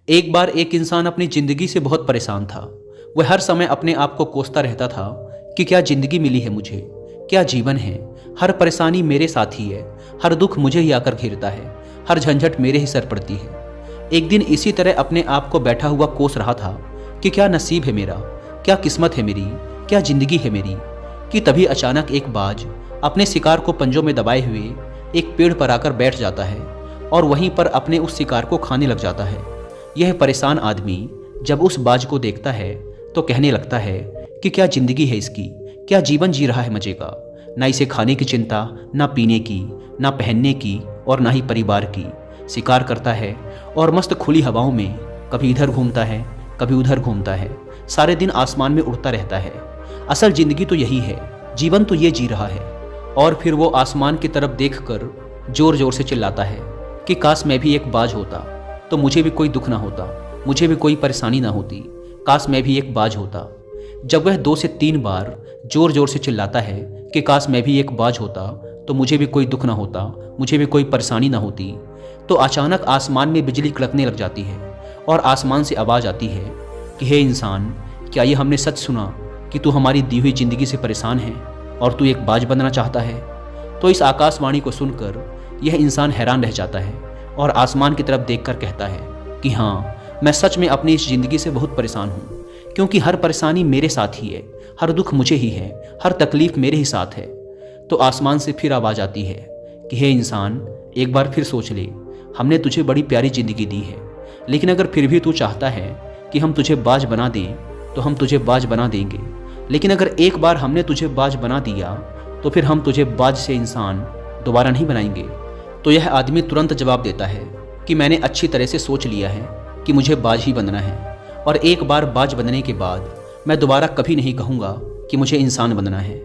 एक बार एक इंसान अपनी जिंदगी से बहुत परेशान था। वह हर समय अपने आप को कोसता रहता था कि क्या जिंदगी मिली है मुझे, क्या जीवन है। हर परेशानी मेरे साथ ही है, हर दुख मुझे ही आकर घेरता है, हर झंझट मेरे ही सर पड़ती है। एक दिन इसी तरह अपने आप को बैठा हुआ कोस रहा था कि क्या नसीब है मेरा, क्या किस्मत है मेरी, क्या जिंदगी है मेरी, कि तभी अचानक एक बाज अपने शिकार को पंजों में दबाए हुए एक पेड़ पर आकर बैठ जाता है और वहीं पर अपने उस शिकार को खाने लग जाता है। यह परेशान आदमी जब उस बाज को देखता है तो कहने लगता है कि क्या जिंदगी है इसकी, क्या जीवन जी रहा है मजे का। ना इसे खाने की चिंता, ना पीने की, ना पहनने की और ना ही परिवार की। शिकार करता है और मस्त खुली हवाओं में कभी इधर घूमता है, कभी उधर घूमता है, सारे दिन आसमान में उड़ता रहता है। असल जिंदगी तो यही है, जीवन तो ये जी रहा है। और फिर वो आसमान की तरफ देखकर जोर जोर से चिल्लाता है कि काश मैं भी एक बाज होता तो मुझे भी कोई दुख ना होता, मुझे भी कोई परेशानी ना होती, काश मैं भी एक बाज होता। जब वह 2 से 3 बार जोर जोर से चिल्लाता है कि काश मैं भी एक बाज होता तो मुझे भी कोई दुख ना होता, मुझे भी कोई परेशानी ना होती, तो अचानक आसमान में बिजली कड़कने लग जाती है और आसमान से आवाज़ आती है कि हे इंसान, क्या ये हमने सच सुना कि तू हमारी दी हुई जिंदगी से परेशान है और तू एक बाज बनना चाहता है। तो इस आकाशवाणी को सुनकर यह इंसान हैरान रह जाता है और आसमान की तरफ देखकर कहता है कि हाँ, मैं सच में अपनी इस जिंदगी से बहुत परेशान हूँ, क्योंकि हर परेशानी मेरे साथ ही है, हर दुख मुझे ही है, हर तकलीफ मेरे ही साथ है। तो आसमान से फिर आवाज़ आती है कि हे इंसान, एक बार फिर सोच ले, हमने तुझे बड़ी प्यारी जिंदगी दी है, लेकिन अगर फिर भी तू चाहता है कि हम तुझे बाज बना दें तो हम तुझे बाज बना देंगे। लेकिन अगर एक बार हमने तुझे बाज बना दिया तो फिर हम तुझे बाज से इंसान दोबारा नहीं बनाएंगे। तो यह आदमी तुरंत जवाब देता है कि मैंने अच्छी तरह से सोच लिया है कि मुझे बाज ही बनना है, और एक बार बाज बनने के बाद मैं दोबारा कभी नहीं कहूँगा कि मुझे इंसान बनना है।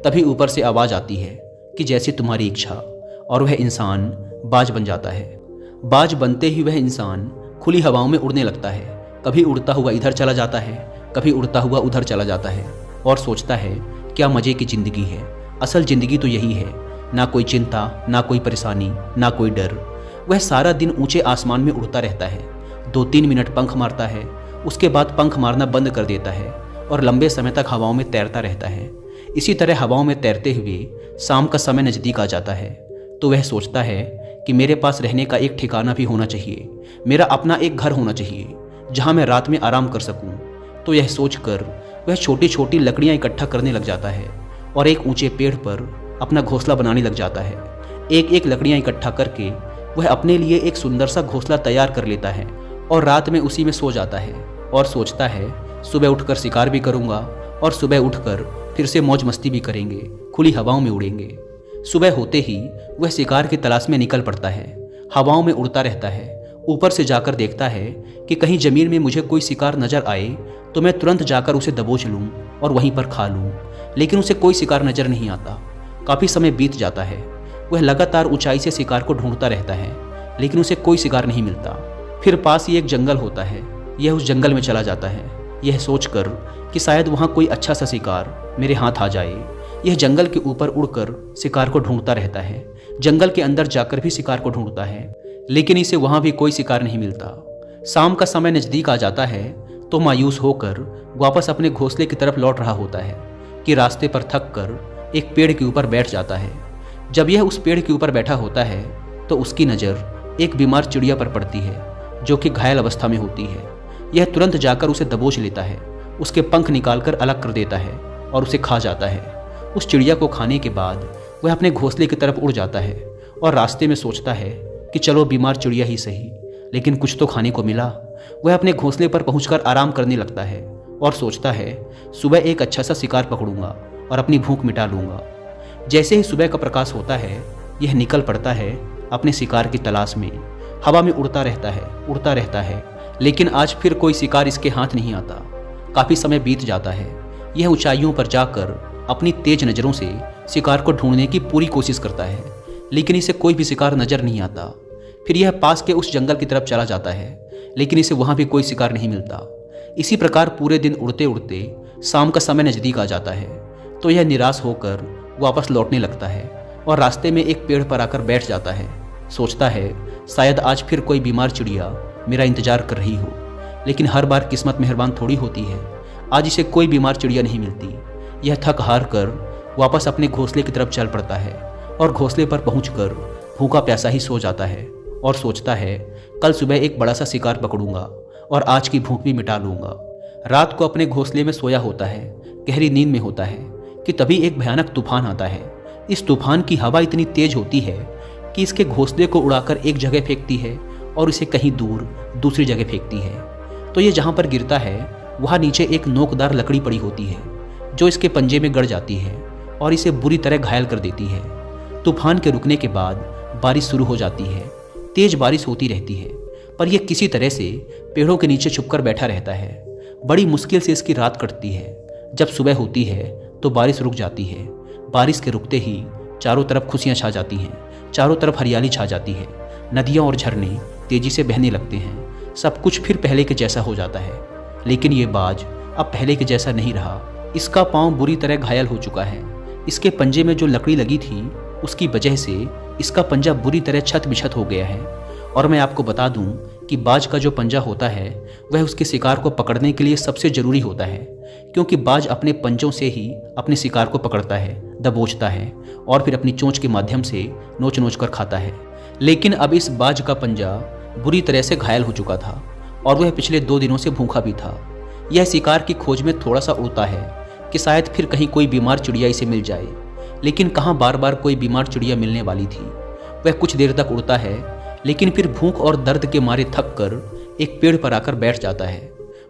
तभी ऊपर से आवाज़ आती है कि जैसी तुम्हारी इच्छा, और वह इंसान बाज बन जाता है। बाज बनते ही वह इंसान खुली हवाओं में उड़ने लगता है, कभी उड़ता हुआ इधर चला जाता है, कभी उड़ता हुआ उधर चला जाता है, और सोचता है क्या मज़े की ज़िंदगी है, असल ज़िंदगी तो यही है, ना कोई चिंता, ना कोई परेशानी, ना कोई डर। वह सारा दिन ऊंचे आसमान में उड़ता रहता है, 2-3 मिनट पंख मारता है, उसके बाद पंख मारना बंद कर देता है और लंबे समय तक हवाओं में तैरता रहता है। इसी तरह हवाओं में तैरते हुए शाम का समय नज़दीक आ जाता है तो वह सोचता है कि मेरे पास रहने का एक ठिकाना भी होना चाहिए, मेरा अपना एक घर होना चाहिए जहाँ मैं रात में आराम कर सकूँ। तो यह सोचकर वह छोटी छोटी लकड़ियाँ इकट्ठा करने लग जाता है और एक ऊंचे पेड़ पर अपना घोंसला बनाने लग जाता है। एक एक लकड़ियाँ इकट्ठा करके वह अपने लिए एक सुंदर सा घोंसला तैयार कर लेता है और रात में उसी में सो जाता है और सोचता है सुबह उठकर शिकार भी करूँगा और सुबह उठकर फिर से मौज मस्ती भी करेंगे, खुली हवाओं में उड़ेंगे। सुबह होते ही वह शिकार की तलाश में निकल पड़ता है, हवाओं में उड़ता रहता है। ऊपर से जाकर देखता है कि कहीं ज़मीन में मुझे कोई शिकार नज़र आए तो मैं तुरंत जाकर उसे दबोच लूँ और वहीं पर खा लूँ, लेकिन उसे कोई शिकार नज़र नहीं आता। काफ़ी समय बीत जाता है, वह लगातार ऊंचाई से शिकार को ढूंढता रहता है, लेकिन उसे कोई शिकार नहीं मिलता। फिर पास ही एक जंगल होता है, यह उस जंगल में चला जाता है, यह सोचकर कि शायद वहाँ कोई अच्छा सा शिकार मेरे हाथ आ जाए। यह जंगल के ऊपर उड़कर शिकार को ढूंढता रहता है, जंगल के अंदर जाकर भी शिकार को ढूंढता है, लेकिन इसे वहाँ भी कोई शिकार नहीं मिलता। शाम का समय नज़दीक आ जाता है तो मायूस होकर वापस अपने घोंसले की तरफ लौट रहा होता है कि रास्ते पर थक कर एक पेड़ के ऊपर बैठ जाता है। जब यह उस पेड़ के ऊपर बैठा होता है तो उसकी नज़र एक बीमार चिड़िया पर पड़ती है जो कि घायल अवस्था में होती है। यह तुरंत जाकर उसे दबोच लेता है, उसके पंख निकालकर अलग कर देता है और उसे खा जाता है। उस चिड़िया को खाने के बाद वह अपने घोंसले की तरफ उड़ जाता है और रास्ते में सोचता है कि चलो बीमार चिड़िया ही सही, लेकिन कुछ तो खाने को मिला। वह अपने घोंसले पर पहुंचकर आराम करने लगता है और सोचता है सुबह एक अच्छा सा शिकार पकड़ूंगा और अपनी भूख मिटा लूंगा। जैसे ही सुबह का प्रकाश होता है यह निकल पड़ता है अपने शिकार की तलाश में। हवा में उड़ता रहता है, लेकिन आज फिर कोई शिकार इसके हाथ नहीं आता। काफ़ी समय बीत जाता है, यह ऊंचाइयों पर जाकर अपनी तेज नज़रों से शिकार को ढूंढने की पूरी कोशिश करता है, लेकिन इसे कोई भी शिकार नज़र नहीं आता। फिर यह पास के उस जंगल की तरफ चला जाता है, लेकिन इसे वहाँ भी कोई शिकार नहीं मिलता। इसी प्रकार पूरे दिन उड़ते उड़ते शाम का समय नज़दीक आ जाता है तो यह निराश होकर वापस लौटने लगता है और रास्ते में एक पेड़ पर आकर बैठ जाता है। सोचता है शायद आज फिर कोई बीमार चिड़िया मेरा इंतजार कर रही हो। लेकिन हर बार किस्मत मेहरबान थोड़ी होती है। आज इसे कोई बीमार चिड़िया नहीं मिलती। यह थक हार कर वापस अपने घोंसले की तरफ चल पड़ता है और घोंसले पर पहुंचकर भूखा प्यासा ही सो जाता है और सोचता है कल सुबह एक बड़ा सा शिकार पकड़ूंगा और आज की भूख भी मिटा लूंगा। रात को अपने घोंसले में सोया होता है, गहरी नींद में होता है कि तभी एक भयानक तूफान आता है। इस तूफान की हवा इतनी तेज होती है कि इसके घोंसले को उड़ाकर एक जगह फेंकती है और इसे कहीं दूर दूसरी जगह फेंकती है। तो ये जहाँ पर गिरता है वहाँ नीचे एक नोकदार लकड़ी पड़ी होती है जो इसके पंजे में गड़ जाती है और इसे बुरी तरह घायल कर देती है। तूफान के रुकने के बाद बारिश शुरू हो जाती है। तेज बारिश होती रहती है पर यह किसी तरह से पेड़ों के नीचे छुपकर बैठा रहता है। बड़ी मुश्किल से इसकी रात कटती है। जब सुबह होती है तो बारिश रुक जाती है। बारिश के रुकते ही चारों तरफ खुशियाँ छा जाती हैं, चारों तरफ हरियाली छा जाती है। नदियाँ और झरने तेजी से बहने लगते हैं। सब कुछ फिर पहले के जैसा हो जाता है। लेकिन ये बाज अब पहले के जैसा नहीं रहा। इसका पाँव बुरी तरह घायल हो चुका है। इसके पंजे में जो लकड़ी लगी थी उसकी वजह से इसका पंजा बुरी तरह छत बिछत हो गया है। और मैं आपको बता दूं कि बाज का जो पंजा होता है वह उसके शिकार को पकड़ने के लिए सबसे ज़रूरी होता है, क्योंकि बाज अपने पंजों से ही अपने शिकार को पकड़ता है, दबोचता है और फिर अपनी चोंच के माध्यम से नोच नोच कर खाता है। लेकिन अब इस बाज का पंजा बुरी तरह से घायल हो चुका था और वह पिछले 2 दिनों से भूखा भी था। यह शिकार की खोज में थोड़ा सा उड़ता है कि शायद फिर कहीं कोई बीमार चिड़िया इसे मिल जाए। लेकिन कहाँ बार बार कोई बीमार चिड़िया मिलने वाली थी। वह कुछ देर तक उड़ता है लेकिन फिर भूख और दर्द के मारे थक कर एक पेड़ पर आकर बैठ जाता है।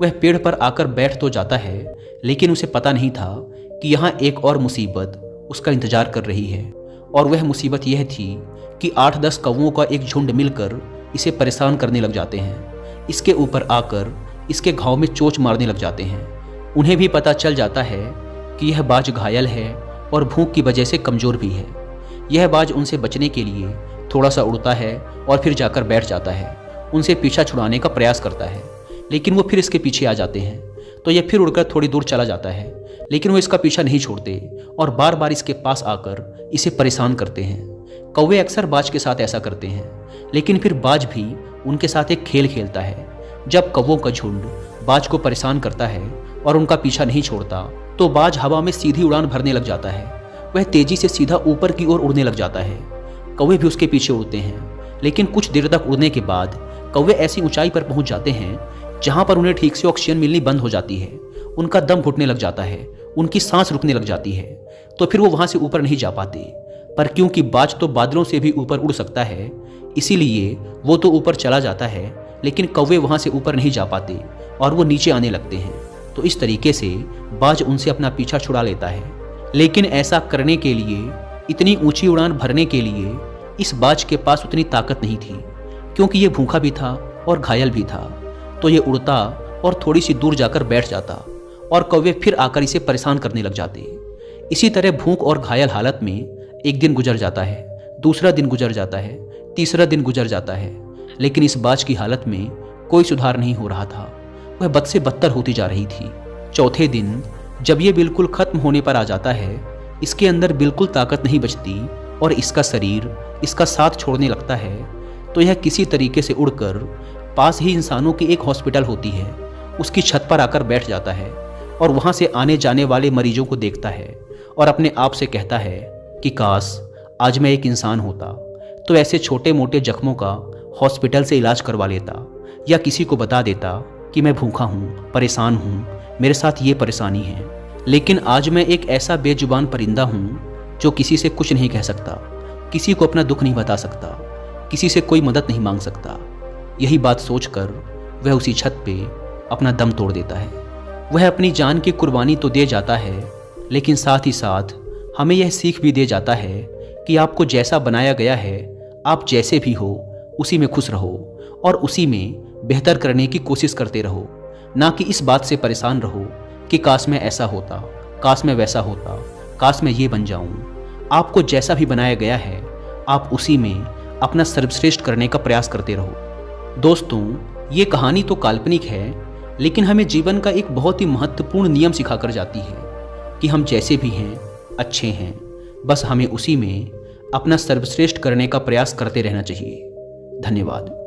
वह पेड़ पर आकर बैठ तो जाता है लेकिन उसे पता नहीं था कि यहाँ एक और मुसीबत उसका इंतजार कर रही है। और वह मुसीबत यह थी कि 8-10 कौवों का एक झुंड मिलकर इसे परेशान करने लग जाते हैं। इसके ऊपर आकर इसके घाव में चोंच मारने लग जाते हैं। उन्हें भी पता चल जाता है कि यह बाज घायल है और भूख की वजह से कमज़ोर भी है। यह बाज उनसे बचने के लिए थोड़ा सा उड़ता है और फिर जाकर बैठ जाता है। उनसे पीछा छुड़ाने का प्रयास करता है लेकिन वो फिर इसके पीछे आ जाते हैं। तो यह फिर उड़कर थोड़ी दूर चला जाता है लेकिन वो इसका पीछा नहीं छोड़ते और बार बार इसके पास आकर इसे परेशान करते हैं। कौवे अक्सर बाज के साथ ऐसा करते हैं लेकिन फिर बाज भी उनके साथ एक खेल खेलता है। जब कौवों का झुंड बाज को परेशान करता है और उनका पीछा नहीं छोड़ता तो बाज हवा में सीधी उड़ान भरने लग जाता है। वह तेजी से सीधा ऊपर की ओर उड़ने लग जाता है। कौवे भी उसके पीछे उड़ते हैं लेकिन कुछ देर तक उड़ने के बाद कौवे ऐसी ऊंचाई पर पहुंच जाते हैं जहां पर उन्हें ठीक से ऑक्सीजन मिलनी बंद हो जाती है। उनका दम घुटने लग जाता है, उनकी सांस रुकने लग जाती है। तो फिर वो वहां से ऊपर नहीं जा पाते। पर क्योंकि बाज तो बादलों से भी ऊपर उड़ सकता है इसीलिए वो तो ऊपर चला जाता है लेकिन कौवे वहां से ऊपर नहीं जा पाते और वो नीचे आने लगते हैं। तो इस तरीके से बाज उनसे अपना पीछा छुड़ा लेता है। लेकिन ऐसा करने के लिए, इतनी ऊंची उड़ान भरने के लिए इस बाज के पास उतनी ताकत नहीं थी, क्योंकि ये भूखा भी था और घायल भी था। तो ये उड़ता और थोड़ी सी दूर जाकर बैठ जाता और कौवे फिर आकर इसे परेशान करने लग जाते। इसी तरह भूख और घायल हालत में एक दिन गुजर जाता है, दूसरा दिन गुजर जाता है, तीसरा दिन गुजर जाता है। लेकिन इस बाज की हालत में कोई सुधार नहीं हो रहा था। वह बद से बदतर होती जा रही थी। चौथे दिन जब ये बिल्कुल खत्म होने पर आ जाता है, इसके अंदर बिल्कुल ताकत नहीं बचती और इसका शरीर इसका साथ छोड़ने लगता है। तो यह किसी तरीके से उड़कर पास ही इंसानों की एक हॉस्पिटल होती है उसकी छत पर आकर बैठ जाता है और वहाँ से आने जाने वाले मरीजों को देखता है और अपने आप से कहता है कि काश आज मैं एक इंसान होता तो ऐसे छोटे मोटे जख्मों का हॉस्पिटल से इलाज करवा लेता या किसी को बता देता कि मैं भूखा हूँ, परेशान हूँ, मेरे साथ ये परेशानी है। लेकिन आज मैं एक ऐसा बेजुबान परिंदा हूँ जो किसी से कुछ नहीं कह सकता, किसी को अपना दुख नहीं बता सकता, किसी से कोई मदद नहीं मांग सकता। यही बात सोचकर वह उसी छत पे अपना दम तोड़ देता है। वह अपनी जान की कुर्बानी तो दे जाता है लेकिन साथ ही साथ हमें यह सीख भी दे जाता है कि आपको जैसा बनाया गया है, आप जैसे भी हो उसी में खुश रहो और उसी में बेहतर करने की कोशिश करते रहो, ना कि इस बात से परेशान रहो कि काश मैं ऐसा होता, काश मैं वैसा होता, काश मैं ये बन जाऊं। आपको जैसा भी बनाया गया है आप उसी में अपना सर्वश्रेष्ठ करने का प्रयास करते रहो। दोस्तों, ये कहानी तो काल्पनिक है लेकिन हमें जीवन का एक बहुत ही महत्वपूर्ण नियम सिखाकर जाती है कि हम जैसे भी हैं अच्छे हैं, बस हमें उसी में अपना सर्वश्रेष्ठ करने का प्रयास करते रहना चाहिए। धन्यवाद।